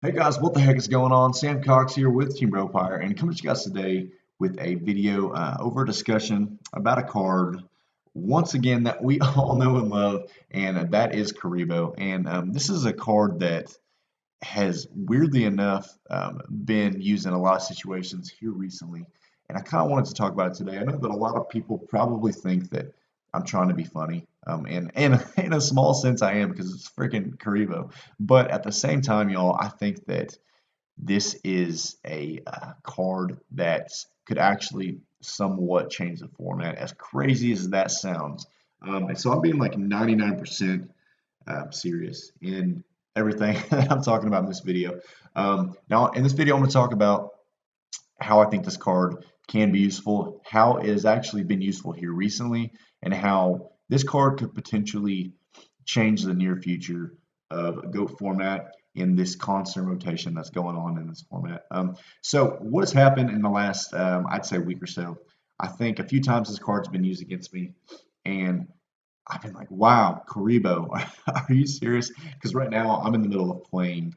Hey guys, what the heck is going on? Sam Cox here with Team Ropire and coming to you guys today with a video over discussion about a card once again that we all know and love, and that is Kuriboh. And this is a card that has weirdly enough been used in a lot of situations here recently. And I kind of wanted to talk about it today. I know that a lot of people probably think that I'm trying to be funny. And in a small sense, I am because it's freaking Kuriboh. But at the same time, y'all, I think that this is a card that could actually somewhat change the format, as crazy as that sounds. And so I'm being like 99% serious in everything that I'm talking about in this video. Now, in this video, I'm going to talk about how I think this card can be useful, how it has actually been useful here recently, and how this card could potentially change the near future of GOAT format in this constant rotation that's going on in this format. So what has happened in the last, I'd say, week or so? I think a few times this card's been used against me, and I've been like, wow, Kuriboh, are you serious? Because right now I'm in the middle of playing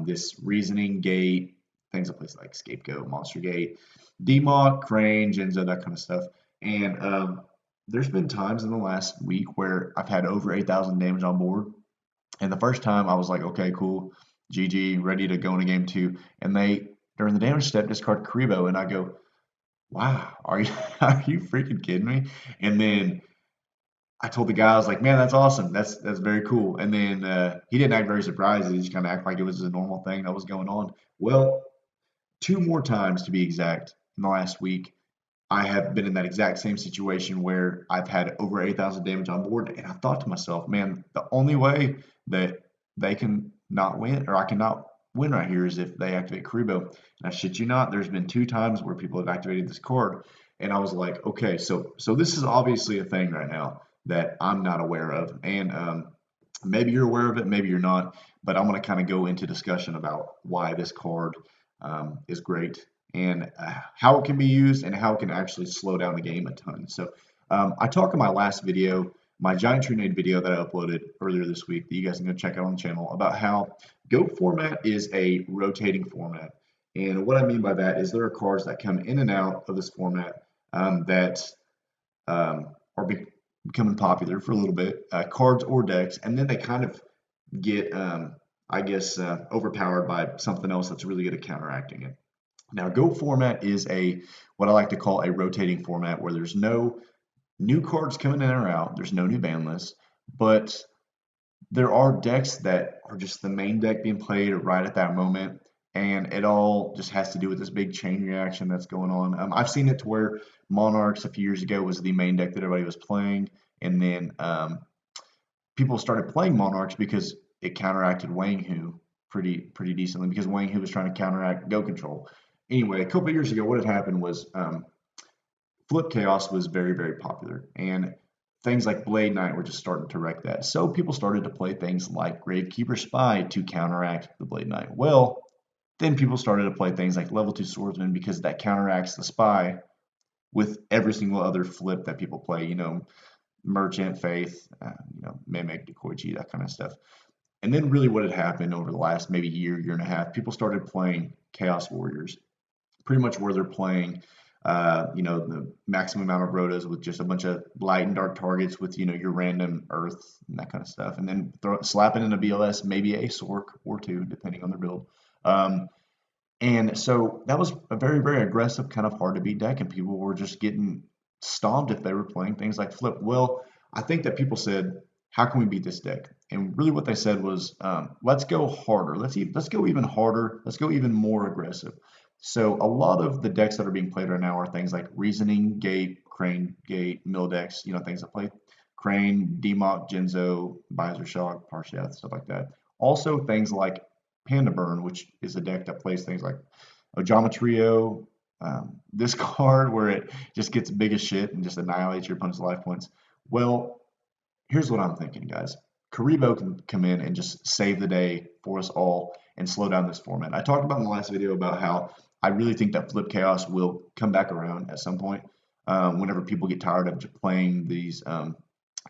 this Reasoning Gate, things in places like Scapegoat, Monster Gate, DMOC, Crane, Genzo, that kind of stuff. And there's been times in the last week where I've had over 8,000 damage on board. And the first time I was like, okay, cool, GG, ready to go into game two. And they, during the damage step, discard Kuriboh. And I go, wow, are you, are you freaking kidding me? And then I told the guy, I was like, man, that's awesome. That's very cool. And then he didn't act very surprised. He just kind of acted like it was a normal thing that was going on. Well, two more times to be exact in the last week, I have been in that exact same situation where I've had over 8,000 damage on board, and I thought to myself, man, the only way that they can not win, or I cannot win right here, is if they activate Kuriboh. And I shit you not, there's been two times where people have activated this card, and I was like, okay, so this is obviously a thing right now that I'm not aware of, and maybe you're aware of it, maybe you're not, but I'm going to kind of go into discussion about why this card is great and how it can be used and how it can actually slow down the game a ton. So I talked in my last video, my Giant Tree Nade video that I uploaded earlier this week that you guys can go check out on the channel, about how GOAT format is a rotating format. And what I mean by that is there are cards that come in and out of this format that are becoming popular for a little bit, cards or decks, and then they kind of get, I guess, overpowered by something else that's really good at counteracting it. Now, GOAT format is what I like to call a rotating format where there's no new cards coming in or out, there's no new ban lists, but there are decks that are just the main deck being played right at that moment, and it all just has to do with this big chain reaction that's going on. I've seen it to where Monarchs a few years ago was the main deck that everybody was playing, and then people started playing Monarchs because it counteracted Wang Hu pretty decently because Wang Hu was trying to counteract Go Control. Anyway, a couple of years ago, what had happened was Flip Chaos was very popular, and things like Blade Knight were just starting to wreck that. So people started to play things like Gravekeeper Spy to counteract the Blade Knight. Well, then people started to play things like Level 2 Swordsman because that counteracts the Spy with every single other flip that people play, Merchant, Faith, Mimic, Decoy G, that kind of stuff. And then really what had happened over the last maybe year and a half, people started playing Chaos Warriors, pretty much where they're playing, the maximum amount of rotas with just a bunch of light and dark targets with, your random Earth and that kind of stuff. And then slapping in a BLS, maybe a Sork or two, depending on their build. And so that was a very aggressive, kind of hard to beat deck, and people were just getting stomped if they were playing things like Flip. Well, I think that people said, how can we beat this deck? And really what they said was, let's go harder. Let's go even harder. Let's go even more aggressive. So a lot of the decks that are being played right now are things like Reasoning Gate, Crane Gate, Mill decks, things that play Crane, DMOC, Genzo, Visor Shock, Parshath, stuff like that. Also things like Panda Burn, which is a deck that plays things like Ojama Trio, this card where it just gets big as shit and just annihilates your opponent's life points. Well, here's what I'm thinking, guys. Kuriboh can come in and just save the day for us all and slow down this format. I talked about in the last video about how I really think that Flip Chaos will come back around at some point whenever people get tired of just playing these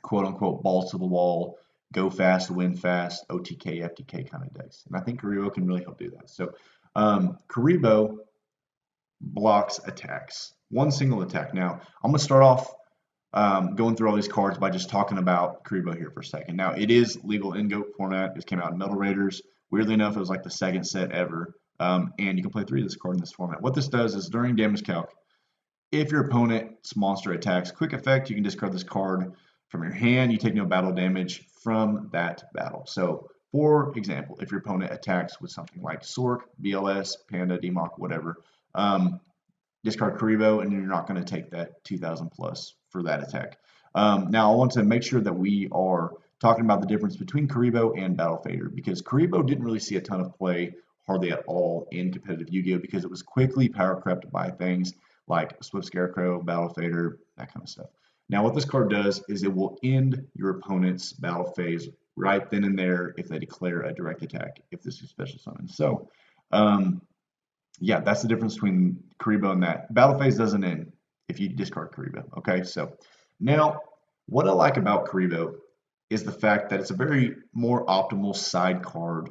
quote unquote balls to the wall go fast, win fast, OTK, FTK kind of decks. And I think Kuriboh can really help do that. So Kuriboh blocks attacks, one single attack. Now, I'm going to start off going through all these cards by just talking about Kuriboh here for a second. Now, it is legal in GOAT format. It came out in Metal Raiders. Weirdly enough, it was like the second set ever. And you can play 3 of this card in this format. What this does is during damage calc, if your opponent's monster attacks, quick effect, you can discard this card from your hand. You take no battle damage from that battle. So, for example, if your opponent attacks with something like Sork, BLS, Panda, Demok, whatever, discard Kuriboh, and you're not going to take that 2,000 plus for that attack. Now, I want to make sure that we are talking about the difference between Kuriboh and Battle Fader, because Kuriboh didn't really see a ton of play hardly at all in competitive Yu-Gi-Oh! Because it was quickly power crept by things like Swift Scarecrow, Battle Fader, that kind of stuff. Now, what this card does is it will end your opponent's battle phase right then and there if they declare a direct attack, if this is special summon. So, yeah, that's the difference between Kuriboh and that. Battle phase doesn't end if you discard Kuriboh. Okay, so now what I like about Kuriboh is the fact that it's a very more optimal side card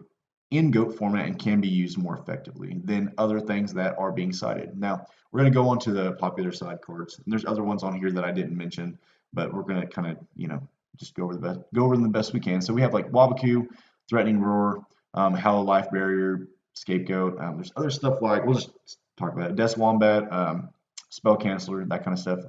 in GOAT format and can be used more effectively than other things that are being cited. Now, we're going to go on to the popular side cards. And there's other ones on here that I didn't mention, but we're going to kind of, just go over them the best we can. So we have like Wabaku, Threatening Roar, Hollow Life Barrier, Scapegoat. There's other stuff like, we'll just talk about it, Death Wombat, Spell Canceller, that kind of stuff.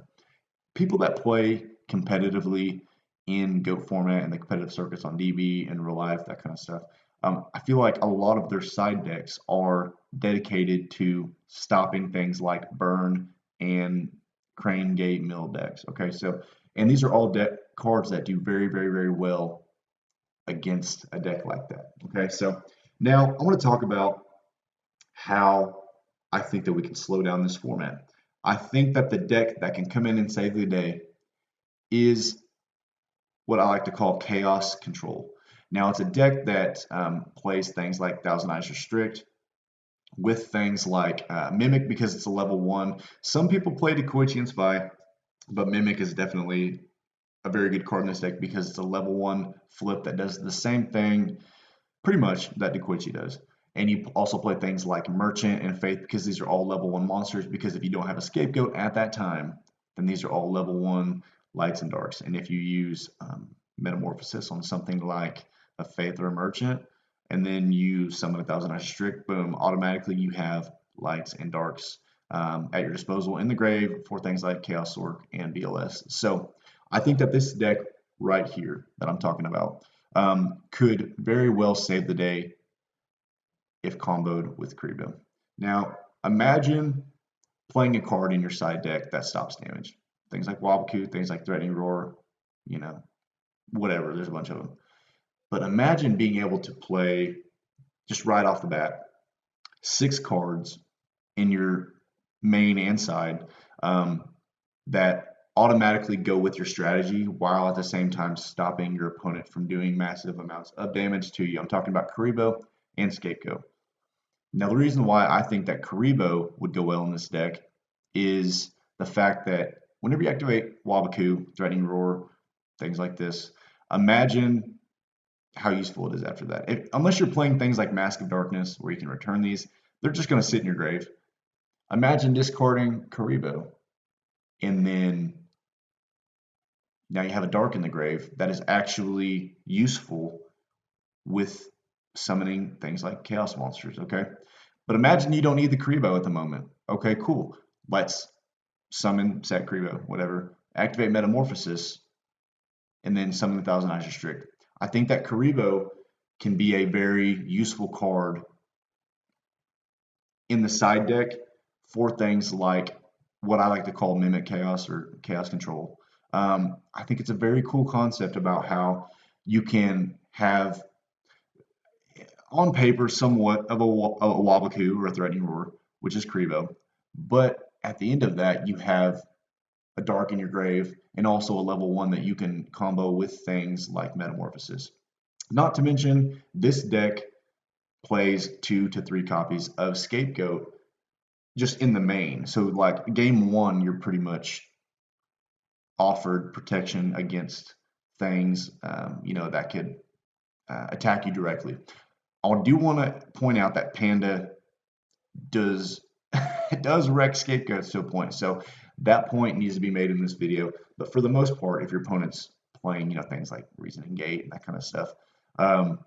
People that play competitively in GOAT format and the competitive circuits on DB and real life, that kind of stuff, I feel like a lot of their side decks are dedicated to stopping things like Burn and Crane Gate Mill decks. Okay, so, and these are all deck cards that do very, very, very well against a deck like that. Okay, so now I want to talk about how I think that we can slow down this format. I think that the deck that can come in and save the day is what I like to call Chaos Control. Now, it's a deck that plays things like Thousand Eyes Restrict with things like Mimic because it's a level 1. Some people play Dekoichi and Spy, but Mimic is definitely a very good card in this deck because it's a level 1 flip that does the same thing pretty much that Dekoichi does. And you also play things like Merchant and Faith because these are all level 1 monsters, because if you don't have a Scapegoat at that time, then these are all level 1 lights and darks. And if you use Metamorphosis on something like a Faith or a Merchant, and then you summon a Thousand Eyes Restrict, boom, automatically you have lights and darks at your disposal in the grave for things like Chaos Sork and BLS. So I think that this deck right here that I'm talking about could very well save the day if comboed with Kuriboh. Now, imagine playing a card in your side deck that stops damage. Things like Wabaku, things like Threatening Roar, whatever, there's a bunch of them. But imagine being able to play, just right off the bat, 6 cards in your main and side that automatically go with your strategy while at the same time stopping your opponent from doing massive amounts of damage to you. I'm talking about Kuriboh and Scapegoat. Now, the reason why I think that Kuriboh would go well in this deck is the fact that whenever you activate Wabaku, Threatening Roar, things like this, imagine how useful it is after that. Unless you're playing things like Mask of Darkness, where you can return these, they're just going to sit in your grave. Imagine discarding Kuriboh, and then now you have a dark in the grave that is actually useful with summoning things like Chaos Monsters, okay? But imagine you don't need the Kuriboh at the moment. Okay, cool. Let's summon, set Kuriboh, whatever. Activate Metamorphosis, and then summon the Thousand Eyes Restrict. I think that Kuriboh can be a very useful card in the side deck for things like what I like to call Mimic Chaos or Chaos Control. I think it's a very cool concept about how you can have, on paper, somewhat of a Wabaku or a Threatening Roar, which is Kuriboh, but at the end of that, you have a dark in your grave and also a level 1 that you can combo with things like Metamorphosis. Not to mention, this deck plays 2 to 3 copies of Scapegoat just in the main. So like game 1, you're pretty much offered protection against things that could attack you directly. I do want to point out that Panda does it does wreck scapegoats to a point. So that point needs to be made in this video. But for the most part, if your opponent's playing, things like reasoning gate and that kind of stuff, um,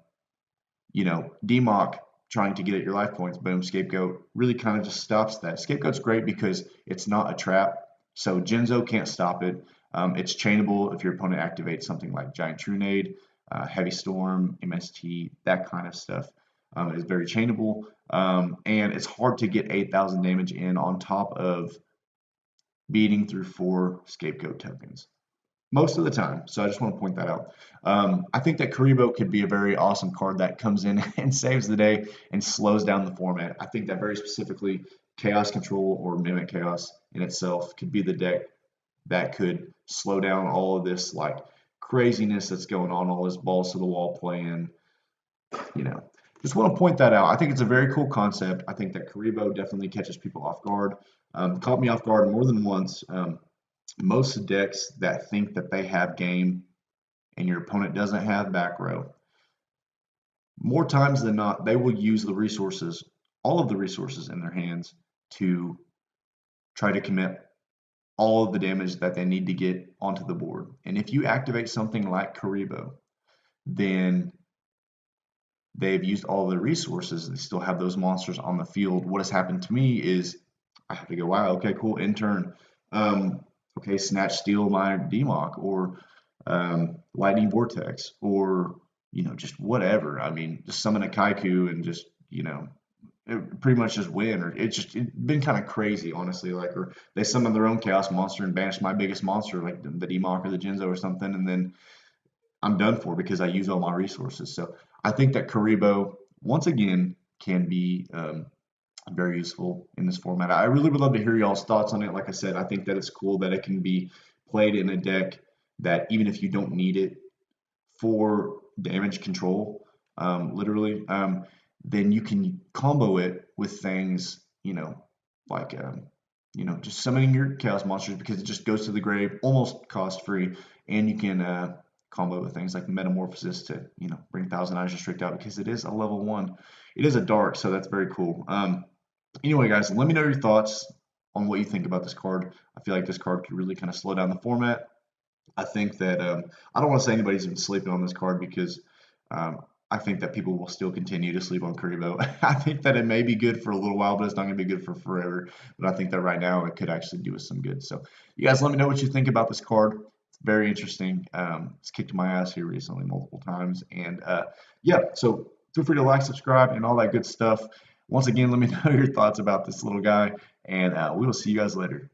DMOC trying to get at your life points, boom, scapegoat really kind of just stops that. Scapegoat's great because it's not a trap, so Genzo can't stop it. It's chainable if your opponent activates something like Giant Trunade, Heavy Storm, MST, that kind of stuff. Is very chainable, and it's hard to get 8,000 damage in on top of beating through 4 scapegoat tokens most of the time. So I just want to point that out. I think that Kuriboh could be a very awesome card that comes in and saves the day and slows down the format. I think that very specifically Chaos Control or Mimic Chaos in itself could be the deck that could slow down all of this like craziness that's going on, all this balls to the wall playing, just want to point that out. I think it's a very cool concept. I think that Kuriboh definitely catches people off guard. Caught me off guard more than once. Most decks that think that they have game and your opponent doesn't have back row, more times than not, they will use the resources, all of the resources in their hands to try to commit all of the damage that they need to get onto the board. And if you activate something like Kuriboh, then they've used all the resources. They still have those monsters on the field. What has happened to me is I have to go, wow, okay, cool, in turn. Okay, snatch, steal my DMOC, or lightning vortex, or just whatever. I mean, just summon a Kaiku and just pretty much just win. Or it's been kind of crazy, honestly. Like, or they summon their own chaos monster and banish my biggest monster, like the DMOC or the Genzo or something, and then I'm done for because I use all my resources. So I think that Kuriboh, once again, can be very useful in this format. I really would love to hear y'all's thoughts on it. Like I said, I think that it's cool that it can be played in a deck that even if you don't need it for damage control, literally, then you can combo it with things, like, just summoning your chaos monsters because it just goes to the grave almost cost free, and you can combo with things like metamorphosis to bring Thousand Eyes Restrict out because it is a level 1. It is a dark, so that's very cool. Anyway, guys, let me know your thoughts on what you think about this card. I feel like this card could really kind of slow down the format. I think that I don't want to say anybody's even sleeping on this card because I think that people will still continue to sleep on Kuriboh. I think that it may be good for a little while, but it's not going to be good for forever. But I think that right now it could actually do us some good. So you guys let me know what you think about this card. It's very interesting. It's kicked my ass here recently multiple times. And yeah, so feel free to like, subscribe, and all that good stuff. Once again, let me know your thoughts about this little guy, and we will see you guys later.